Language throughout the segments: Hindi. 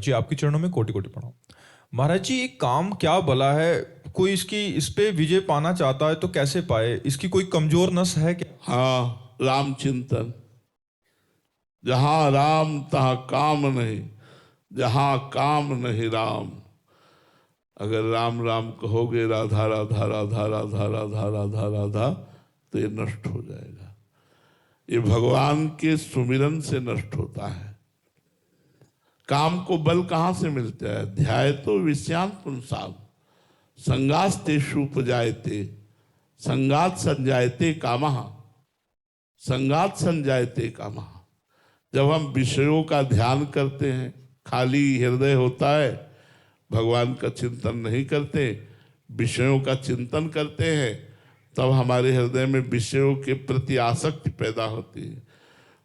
जी आपके चरणों में कोटि कोटि प्रणाम। महाराज जी, एक काम क्या भला है? कोई इस पे विजय पाना चाहता है तो कैसे पाए? इसकी कोई कमजोर नस है क्या? हाँ, राम चिंतन। जहां राम तहां काम नहीं, जहां काम नहीं राम। अगर राम राम कहोगे राधा राधा राधा राधा राधा राधा राधा, तो ये नष्ट हो जाएगा। ये भगवान के सुमिरन से नष्ट होता है। काम को बल कहां से मिलता है? ध्याय तो विषयांत पुंसाम संगास्तेषु उपजायते, संगात संजायते कामः, संगात संजायते कामः। जब हम विषयों का ध्यान करते हैं, खाली हृदय होता है, भगवान का चिंतन नहीं करते, विषयों का चिंतन करते हैं, तब हमारे हृदय में विषयों के प्रति आसक्ति पैदा होती है।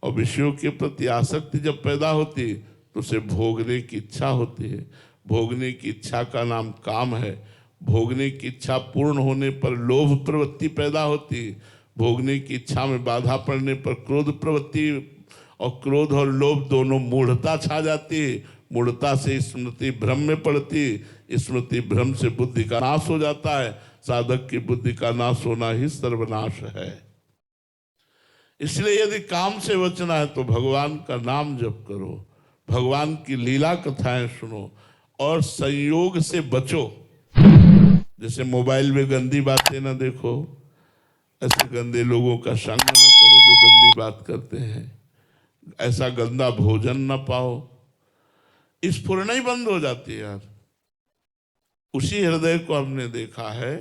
और विषयों के प्रति आसक्ति जब पैदा होती है तो उसे भोगने की इच्छा होती है। भोगने की इच्छा का नाम काम है। भोगने की इच्छा पूर्ण होने पर लोभ प्रवृत्ति पैदा होती है। भोगने की इच्छा में बाधा पड़ने पर क्रोध प्रवृत्ति, और क्रोध और लोभ दोनों मूढ़ता छा जाती है। मूढ़ता से स्मृति भ्रम में पड़ती है। स्मृति भ्रम से बुद्धि का नाश हो जाता है। साधक की बुद्धि का नाश होना ही सर्वनाश है। इसलिए यदि काम से बचना है तो भगवान का नाम जप करो, भगवान की लीला कथाएं सुनो, और संयोग से बचो। जैसे मोबाइल में गंदी बातें ना देखो, ऐसे गंदे लोगों का संग न करो जो गंदी बात करते हैं। ऐसा गंदा भोजन न पाओ। स्फुरना ही बंद हो जाती है यार। उसी हृदय को हमने देखा है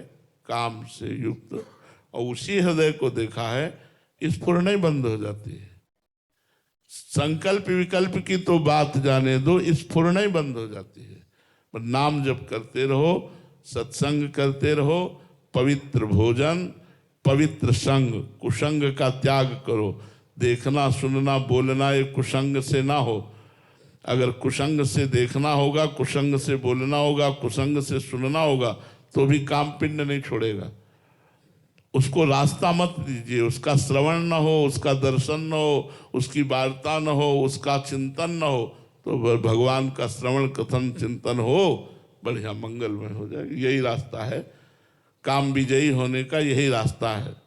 काम से युक्त, और उसी हृदय को देखा है स्फुरना ही बंद हो जाती है। संकल्प विकल्प की तो बात जाने दो, स्फुरना ही बंद हो जाती है। पर नाम जप करते रहो, सत्संग करते रहो, पवित्र भोजन, पवित्र संग, कुसंग का त्याग करो। देखना सुनना बोलना ये कुसंग से ना हो। अगर कुसंग से देखना होगा, कुसंग से बोलना होगा, कुसंग से सुनना होगा, तो भी काम पिंड नहीं छोड़ेगा। उसको रास्ता मत दीजिए। उसका श्रवण न हो, उसका दर्शन न हो, उसकी वार्ता न हो, उसका चिंतन न हो, तो भगवान का श्रवण कथन चिंतन हो, बढ़िया मंगलमय हो जाएगा। यही रास्ता है काम विजयी होने का, यही रास्ता है।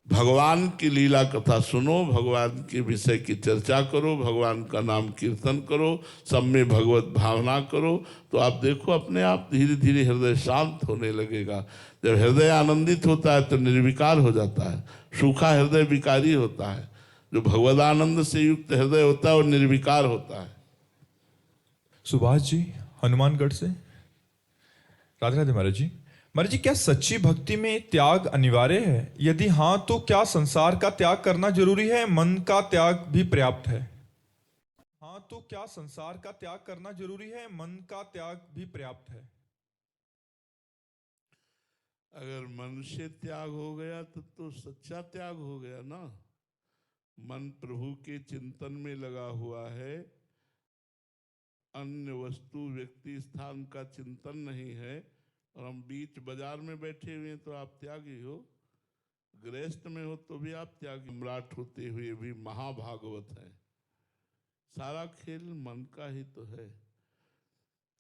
भगवान की लीला कथा सुनो, भगवान के विषय की चर्चा करो, भगवान का नाम कीर्तन करो, सब में भगवत भावना करो, तो आप देखो अपने आप धीरे धीरे हृदय शांत होने लगेगा। जब हृदय आनंदित होता है तो निर्विकार हो जाता है। सूखा हृदय विकारी होता है। जो भगवदानंद से युक्त हृदय होता है वो निर्विकार होता है। सुभाष जी हनुमानगढ़ से। राधे राधे महाराज जी। महाराज जी, क्या सच्ची भक्ति में त्याग अनिवार्य है? यदि हाँ तो क्या संसार का त्याग करना जरूरी है, मन का त्याग भी पर्याप्त है? हाँ तो क्या संसार का त्याग करना जरूरी है, मन का त्याग भी पर्याप्त है? अगर मन से त्याग हो गया तो सच्चा त्याग हो गया ना। मन प्रभु के चिंतन में लगा हुआ है, अन्य वस्तु व्यक्ति स्थान का चिंतन नहीं है, और हम बीच बाजार में बैठे हुए हैं तो आप त्यागी हो। गृहस्थ में हो तो भी आप त्यागी। सम्राट होते हुए भी महाभागवत है। सारा खेल मन का ही तो है।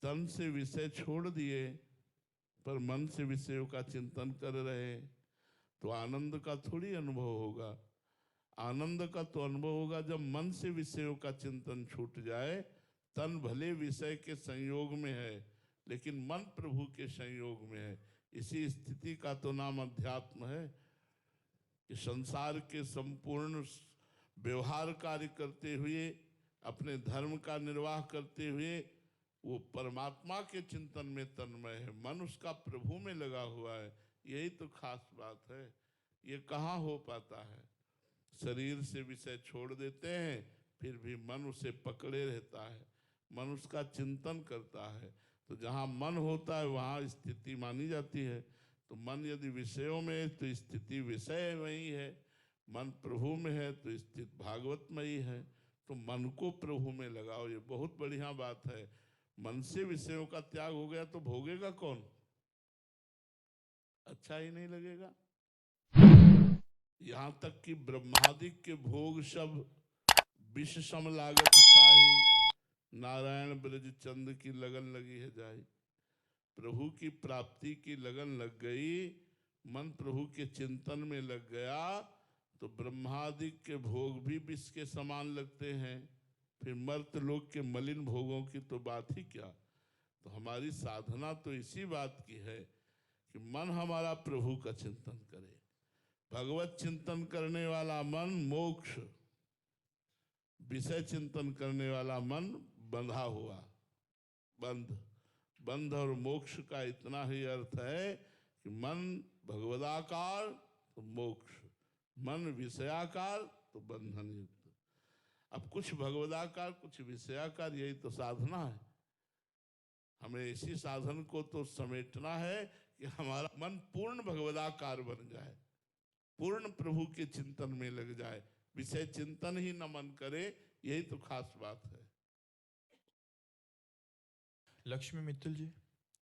तन से विषय छोड़ दिए पर मन से विषयों का चिंतन कर रहे, तो आनंद का थोड़ी अनुभव होगा। आनंद का तो अनुभव होगा जब मन से विषयों का चिंतन छूट जाए। तन भले विषय के संयोग में है, लेकिन मन प्रभु के संयोग में है। इसी स्थिति का तो नाम अध्यात्म है। कि संसार के संपूर्ण व्यवहार कार्य करते हुए, अपने धर्म का निर्वाह करते हुए, वो परमात्मा के चिंतन में तन्मय है। मन उसका प्रभु में लगा हुआ है। यही तो खास बात है। ये कहाँ हो पाता है? शरीर से विषय छोड़ देते हैं, फिर भी मन उसे पकड़े रहता है, मन उसका चिंतन करता है। तो जहाँ मन होता है वहाँ स्थिति मानी जाती है। तो मन यदि विषयों में है तो स्थिति विषय वही है। मन प्रभु में है तो स्थिति भागवतमयी है। तो मन को प्रभु में लगाओ, ये बहुत बढ़िया बात है। मन से विषयों का त्याग हो गया तो भोगेगा कौन? अच्छा ही नहीं लगेगा। यहाँ तक कि ब्रह्मादि के भोग सब विष सम लागत ताहि, नारायण ब्रज चंद की लगन लगी है जाए। प्रभु की प्राप्ति की लगन लग गई, मन प्रभु के चिंतन में लग गया, तो ब्रह्मादि के भोग भी विष के समान लगते हैं। फिर मर्त लोक के मलिन भोगों की तो बात ही क्या। तो हमारी साधना तो इसी बात की है कि मन हमारा प्रभु का चिंतन करे। भगवत चिंतन करने वाला मन मोक्ष, विषय चिंतन करने वाला मन बंधा हुआ। बंध और मोक्ष का इतना ही अर्थ है कि मन भगवदाकार तो मोक्ष, मन विषयाकार तो बंधन युक्त। अब कुछ भगवदाकार कुछ विषयाकार, यही तो साधना है। हमें इसी साधन को तो समेटना है कि हमारा मन पूर्ण भगवदाकार बन जाए, पूर्ण प्रभु के चिंतन में लग जाए, विषय चिंतन ही न मन करे। यही तो खास बात है। लक्ष्मी मित्तल जी,